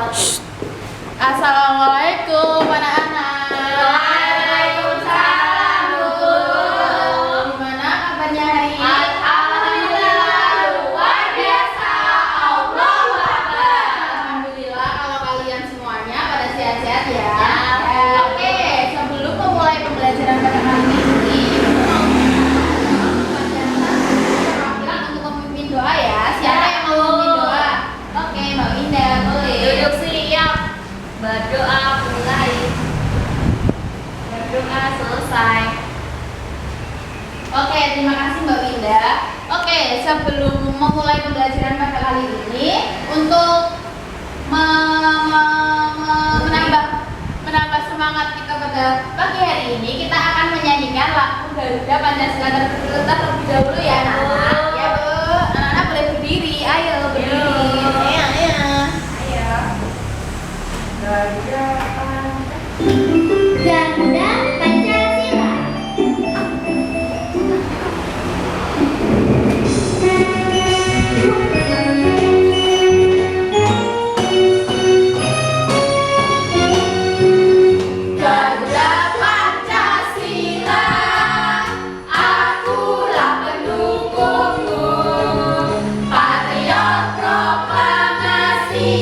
wabarakatuh. Assalamualaikum anak-anak. Waalaikumsalam, Bu. Gimana kabarnya hari ini? Alhamdulillah, luar biasa. Allahu Akbar. Alhamdulillah kalau kalian semuanya pada sehat-sehat ya. Ya. Oke, sebelum memulai pembelajaran pada kali ini, perwakilan untuk memimpin doa ya. Siapa yang mau memimpin doa? Oke, Mbak Indah, boleh. Duduk siap. Berdoa mulai. Berdoa selesai. Oke, terima kasih Mbak Winda. Oke, sebelum memulai pembelajaran pada kali ini, untuk menambah semangat kita pada pagi hari ini, kita akan menyanyikan lagu Garuda Pancasila terlebih dahulu ya, anak-anak. Ya Bu, anak-anak boleh berdiri. Ayo berdiri. Ayo. Garuda Garuda Pancasila. Garuda Pancasila, akulah pendukungmu. Patriot proklamasi,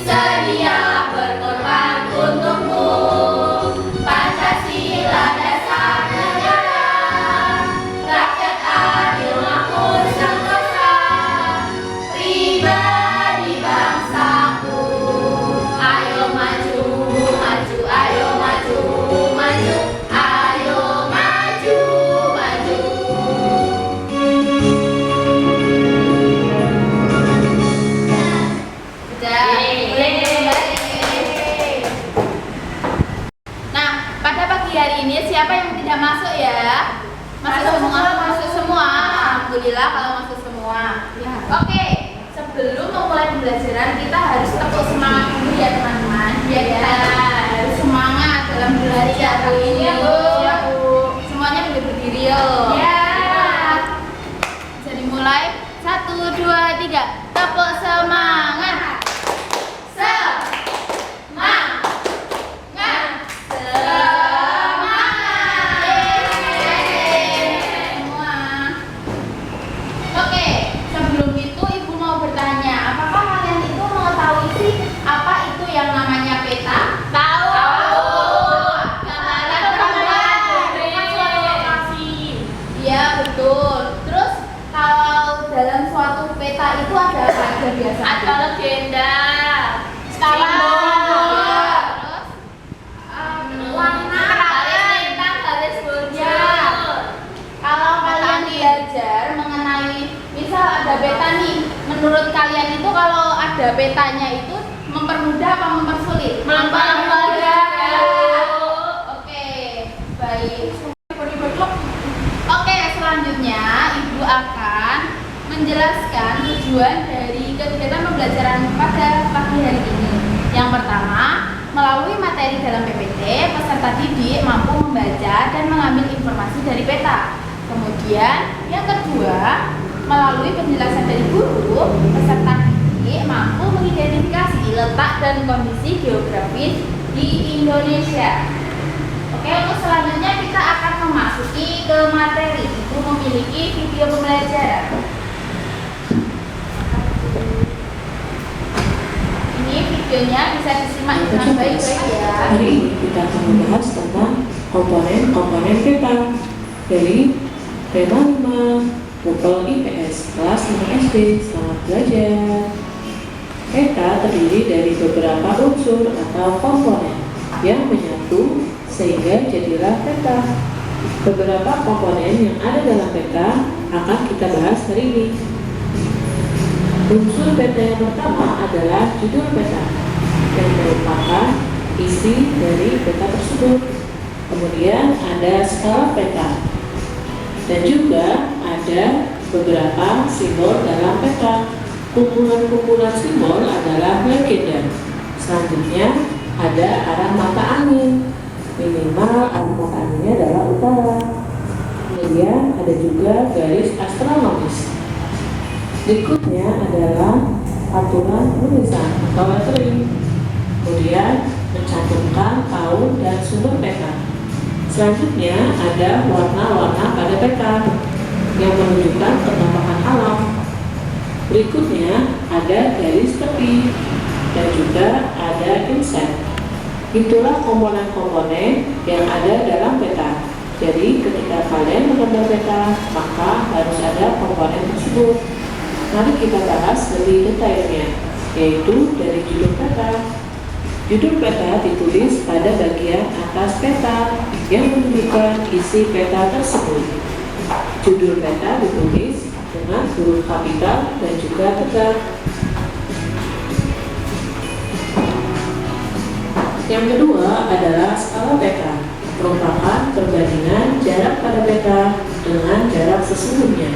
sedia berkorban untukmu. Pancasila dasar negara, rakyat adil makmur sentosa, pribadi bangsaku. Ayo maju, maju, ayo maju, maju, ayo maju, maju. Udah, boleh kembali. Nah, pada pagi hari ini siapa yang tidak masuk ya? Masuk semua. Masuk semua. Alhamdulillah kalau masuk semua. Oke, sebelum memulai pembelajaran kita harus tepuk semangat dulu ya teman-teman. Biar kita harus semangat dalam belajar kali ini ya Bu. Ya Bu. Semuanya boleh berdiri yuk. Ya. Bisa dimulai. 1, 2, 3. Tepuk semangat. Semua. Oke, sebelum itu Ibu mau bertanya, apakah kalian itu mengetahui sih apa itu yang namanya peta? Tahu. Gambaran dari suatu lokasi. Iya, betul. Terus kalau dalam suatu peta itu ada apa aja biasanya? Ada legenda. Skala. Terus Warna. garis lintang, garis bocor. Ya. Kalau kalian belajar mengenai misal ada peta nih, menurut kalian itu kalau ada petanya itu mempermudah apa mempersulit? Mempermudah. Oke, baik. Oke, selanjutnya Ibu akan menjelaskan tujuan dari kegiatan pembelajaran pada pagi hari ini. Yang pertama, melalui materi dalam PPT, peserta didik mampu membaca dan mengambil informasi dari peta. Kemudian, yang kedua, melalui penjelasan dari guru, peserta didik mampu mengidentifikasi letak dan kondisi geografis di Indonesia. Oke, untuk selanjutnya kita akan memasuki ke materi. Ibu memiliki video pembelajaran. Ini videonya bisa disimak dengan baik-baik ya. Hari ini kita akan membahas tentang komponen-komponen peta dari tema 5 Pupil IPS kelas 5 SD. Selamat belajar. Peta terdiri dari beberapa unsur atau komponen yang menyatu sehingga jadilah peta. Beberapa komponen yang ada dalam peta akan kita bahas hari ini. Unsur peta yang pertama adalah judul peta yang merupakan isi dari peta tersebut. Kemudian ada skala peta dan juga ada beberapa simbol dalam peta. Kumpulan-kumpulan simbol adalah legenda. Selanjutnya ada arah mata angin. Minimal arah mata anginnya adalah utara. Kemudian ada juga garis astronomis. Berikutnya adalah aturan penulisan atau lettering. Kemudian mencantumkan tahun dan sumber peta. Selanjutnya ada warna-warna pada peta yang menunjukkan penampakan alam. Berikutnya ada garis tepi dan juga ada inset. Itulah komponen-komponen yang ada dalam peta. Jadi ketika kalian menggambar peta, maka harus ada komponen tersebut. Mari kita bahas lebih detailnya, yaitu dari judul peta. Judul peta ditulis pada bagian atas peta yang menunjukkan isi peta tersebut. Judul peta ditulis dengan huruf kapital dan juga tegak. Yang kedua adalah skala peta, merupakan perbandingan jarak pada peta dengan jarak sesungguhnya.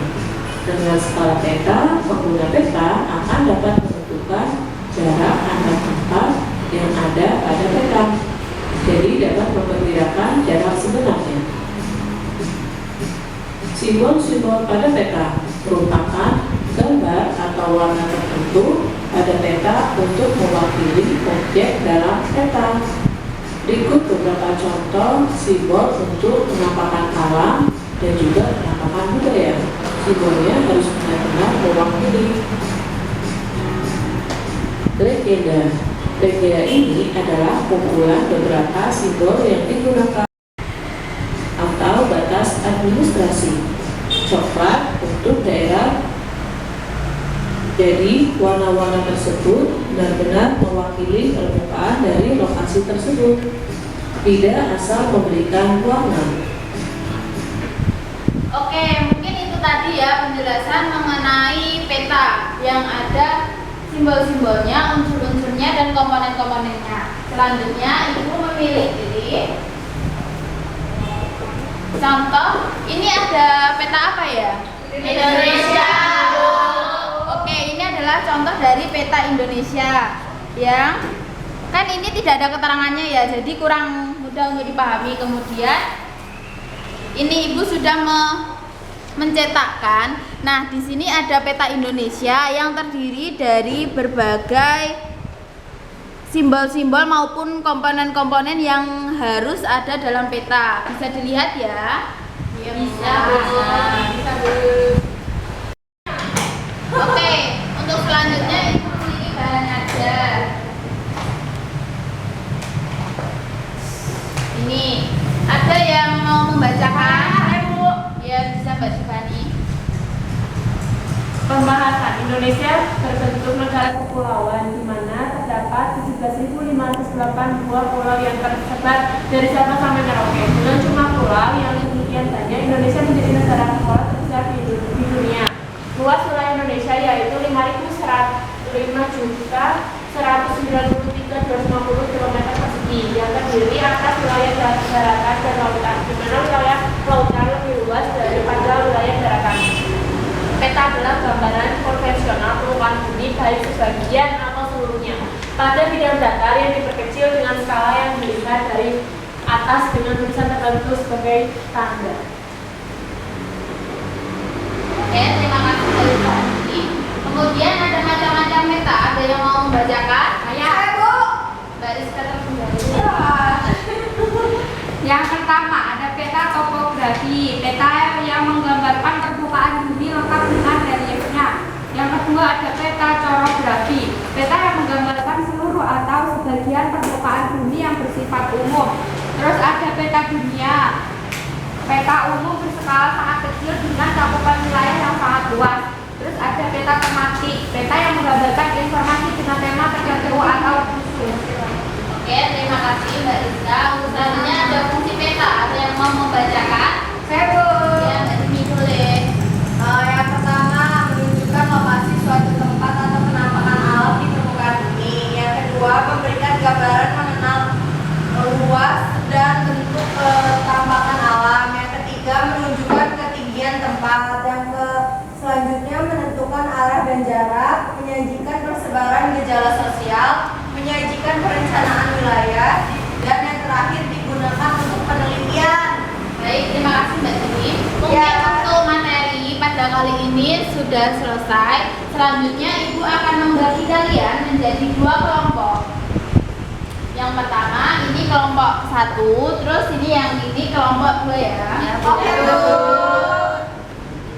Dengan skala peta, pengguna peta akan dapat menentukan jarak antar tempat yang ada pada peta, jadi dapat memperkirakan jarak sebenarnya. Simbol-simbol pada peta merupakan gambar atau warna tertentu pada peta untuk mewakili objek dalam peta. Berikut beberapa contoh simbol untuk penampakan alam dan juga penampakan budaya. Simbolnya harus benar-benar mewakili. Legenda. Legenda ini adalah kumpulan beberapa simbol yang digunakan atau batas administrasi. Coklat untuk daerah. Jadi warna-warna tersebut benar-benar mewakili permukaan dari lokasi tersebut, tidak asal memberikan warna. Oke, mungkin itu tadi ya penjelasan mengenai peta yang ada simbol-simbolnya, unsur-unsurnya, dan komponen-komponennya. Selanjutnya, Ibu memiliki contoh. Ini ada peta apa ya? Indonesia. Oke, ini adalah contoh dari peta Indonesia yang kan ini tidak ada keterangannya ya, jadi kurang mudah untuk dipahami. Kemudian ini Ibu sudah mencetakkan. Nah, di sini ada peta Indonesia yang terdiri dari berbagai simbol-simbol maupun komponen-komponen yang harus ada dalam peta. Bisa dilihat ya? Ya, Bisa, Bu. Oke, untuk selanjutnya Ibu pilih bahan ajar. Ini ada yang mau membacakan? Ya, bisa Mbak Sifani. Pembahasan Indonesia berbentuk negara kepulauan di mana terdapat 17.508 buah pulau yang tersebar dari Sabah sampai Merauke. Dengan jumlah pulau yang demikian banyak, Indonesia menjadi negara kepulauan terbesar di dunia. Luas wilayah Indonesia yaitu 5.193.250 km persegi yang terdiri atas wilayah daratan dan lautan, di mana wilayah lautan lebih luas daripada wilayah daratan. Peta adalah gambaran konvensional permukaan bumi baik sebagian atau seluruhnya pada bidang datar yang diperkecil dengan skala yang dilihat dari atas dengan tulisan tertentu sebagai tanda. Oke, terima kasih Mbak Sifani. Kemudian ada macam-macam peta. Ada yang mau membacakan? Ayo, Bu. Mbak Rizka terkendali. Yang pertama ada peta topografi, peta yang menggambarkan permukaan bumi lengkap dengan reliefnya. Yang kedua ada peta chorografi, peta yang menggambarkan seluruh atau sebagian permukaan bumi yang bersifat umum. Terus ada peta dunia, peta umum berskala sangat kecil dengan cakupan wilayah yang sangat luas. Terus ada peta tematik, peta yang menggambarkan informasi dengan tema tertentu atau khusus. Oke, terima kasih Mbak Rizka. Selanjutnya ada fungsi peta. Ada yang mau membacakan? Saya, Bu. Ya, Mbak Dini boleh. Yang pertama menunjukkan lokasi suatu tempat atau penampakan alam di permukaan bumi. Yang kedua memberikan gambaran mengenal luas dan bentuk penampakan alam. Yang ketiga menunjukkan ketinggian tempat. Yang selanjutnya menentukan arah dan jarak, menyajikan persebaran gejala sosial, menyajikan perencanaan wilayah, dan yang terakhir digunakan untuk penelitian. Baik, terima kasih Mbak Dini. Mungkin Ya. untuk materi pada kali ini sudah selesai. Selanjutnya Ibu akan membagi kalian menjadi 2 kelompok. Yang pertama ini kelompok 1, terus ini kelompok 2 ya. Oke, Bu.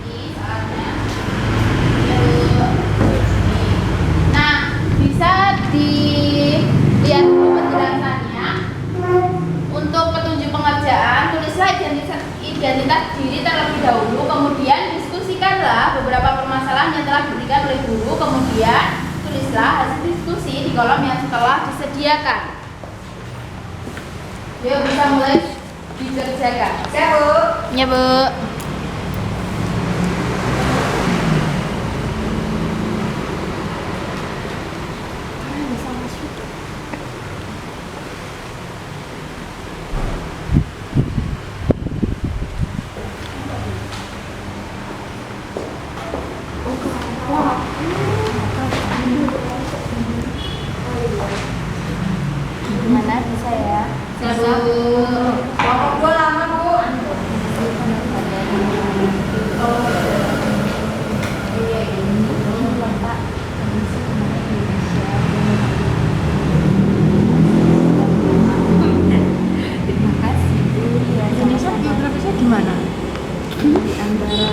Ini soalnya. Ya, Bu. Nah, bisa dilihat dulu penjelasannya. Untuk petunjuk pengerjaan, tulislah identitas diri terlebih dahulu, kemudian diskusikanlah beberapa permasalahan yang telah diberikan oleh guru, kemudian tulislah hasil diskusi di kolom yang setelah disediakan. Yuk, bisa mulai dikerjakan. Siap, Bu. Ya, Bu. Gimana bisa ya? Siap, Bu. Kelompok 2 lama, Bu. Indonesia geografisnya gimana? Di antara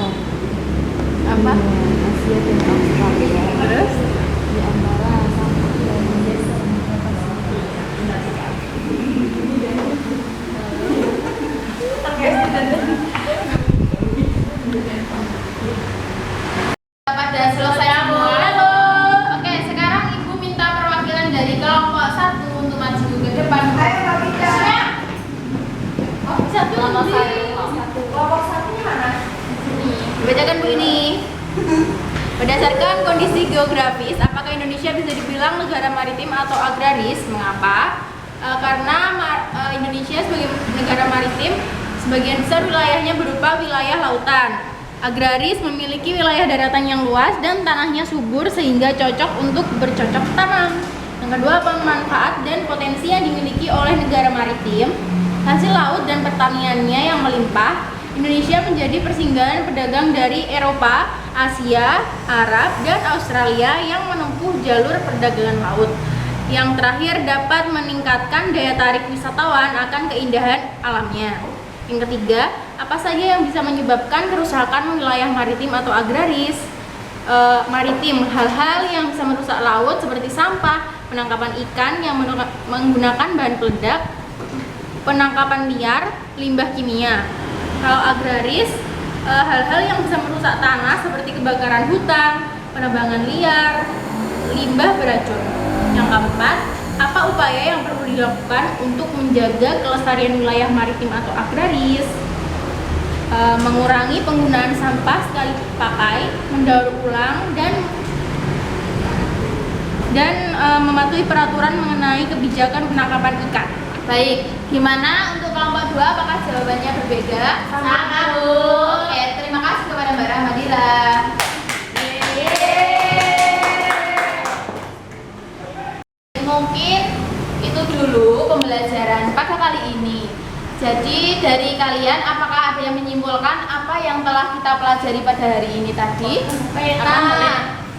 Apa? Asia dan Australia. Terus? Di antara Samudra Indonesia. Pada selesai semua. Oke, sekarang Ibu minta perwakilan dari kelompok 1 untuk maju ke depan. Ayo, Mbak Wida. Oh, bisa tuh Kelompok sendiri. 1. Kelompok 1-nya mana? Bacakan Bu ini. Berdasarkan kondisi geografis, apakah Indonesia bisa dibilang negara maritim atau agraris? Mengapa? Karena Indonesia sebagai negara maritim, sebagian besar wilayahnya berupa wilayah lautan. Agraris memiliki wilayah daratan yang luas dan tanahnya subur sehingga cocok untuk bercocok tanam. Yang kedua, pemanfaat dan potensi yang dimiliki oleh negara maritim, hasil laut dan pertaniannya yang melimpah. Indonesia menjadi persinggahan pedagang dari Eropa, Asia, Arab, dan Australia yang menempuh jalur perdagangan laut. Yang terakhir, dapat meningkatkan daya tarik wisatawan akan keindahan alamnya. Yang ketiga, apa saja yang bisa menyebabkan kerusakan wilayah maritim atau agraris? Maritim, hal-hal yang bisa merusak laut seperti sampah, penangkapan ikan yang menggunakan bahan peledak, penangkapan liar, limbah kimia. Kalau agraris, hal-hal yang bisa merusak tanah seperti kebakaran hutan, penebangan liar, limbah beracun. Yang keempat, apa upaya yang perlu dilakukan untuk menjaga kelestarian wilayah maritim atau agraris? Mengurangi penggunaan sampah sekali pakai, mendaur ulang, dan mematuhi peraturan mengenai kebijakan penangkapan ikan. Baik, gimana untuk kelompok 2? Apakah jawabannya berbeda? Sama, Bu. Oke, terima kasih kepada Mbak Rahmadila. Mungkin itu dulu pembelajaran pada kali ini. Jadi dari kalian, apakah ada yang menyimpulkan apa yang telah kita pelajari pada hari ini tadi? Peta.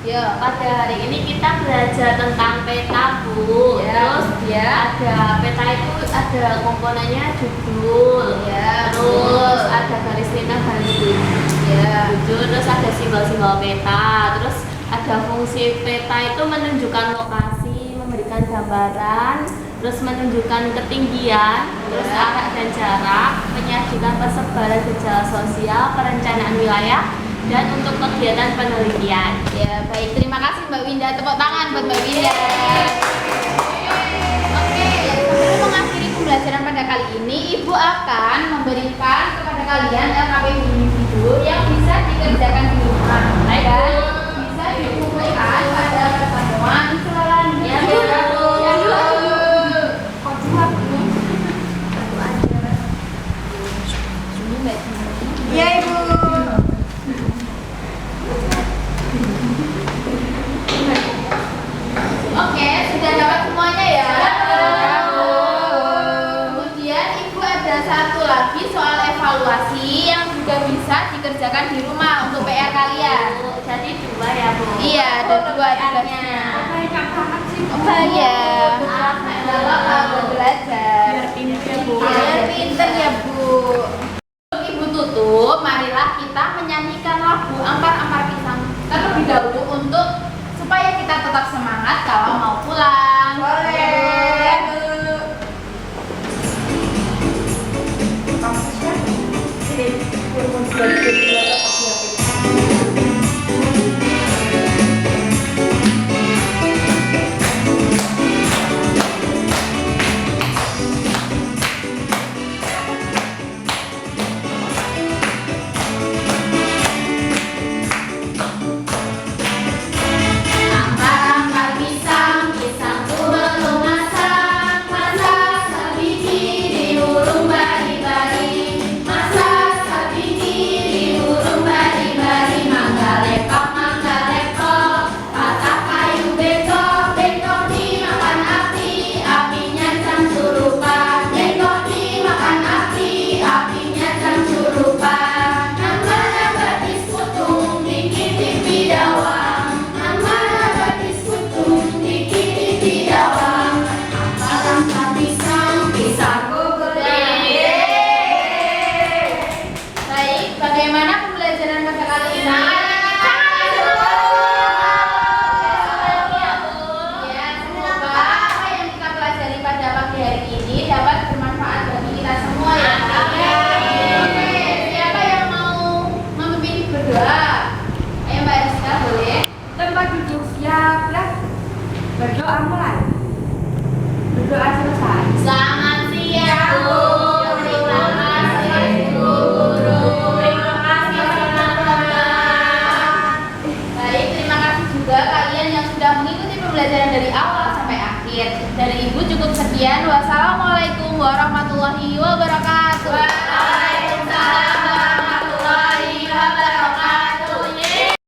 Ya, Pada hari ini kita belajar tentang peta, Bu. Ya, Terus ya. ada peta itu ada komponennya judul, Ya, terus ada garis lintang, garis ya. judul, terus ada simbol-simbol peta, terus ada fungsi peta itu menunjukkan lokasi, memberikan gambaran, terus menunjukkan ketinggian, terus arah dan jarak, menyajikan persebaran gejala sosial, perencanaan wilayah, dan untuk kegiatan penelitian. Ya, baik. Terima kasih Mbak Winda. Tepuk tangan buat Mbak Winda. Oke, sebelum mengakhiri pembelajaran pada kali ini, Ibu akan memberikan kepada kalian LKP individu yang bisa dikerjakan di rumah. Baik, Dan Bu. bisa dikumpulkan pada pertemuan selanjutnya. Ya, Bu. Ya, Bu. Iya, Ibu. Oke, sudah dapat semuanya ya? Ya, Bu. Kemudian Ibu ada satu lagi soal evaluasi yang juga bisa bisa dikerjakan di rumah untuk PR kalian. Jadi 2 ya, Bu. Iya, ada 2 tugasnya. Banyak banget sih. Oh iya, buat belajar. Biar pintar ya, Bu. Biar pinter ya, Bu. Untuk Ibu tutup, marilah kita menyanyikan lagu Ampar-ampar pisang terlebih dahulu untuk supaya kita tetap semangat kalau mau pulang. Boleh. Ampar-ampar pisang, pisangku belum masak. Masak sebiji di burung bari-bari. Masak sebiji di burung bari-bari. Mangga lepok, patah kayu bengkok, bengkok dimakan api, apinya cangcurupan. Bengkok dimakan api, apinya cangcurupan. Nang mana gadis putung, dikit di dawang. Nang mana gadis putung, dikit di dawang. Ampar-ampar pisang, pisangku gede. Baik, bagaimana pembelajaran pada kali ini? Ya, semoga apa yang kita pelajari pada pagi hari ini dapat bermanfaat bagi kita semua ya. Oke, siapa yang mau memimpin berdoa? Ayo Mbak Rizka, boleh? Tempat duduk siap, lah. Berdoa mulai. Berdoa selesai. Selamat siang, Bu. Terima kasih, Bu Guru. Terima kasih, teman-teman. Baik, terima kasih juga kalian yang sudah mengikuti pembelajaran dari awal sampai akhir. Dari Ibu cukup sekian. Wassalamualaikum warahmatullahi wabarakatuh.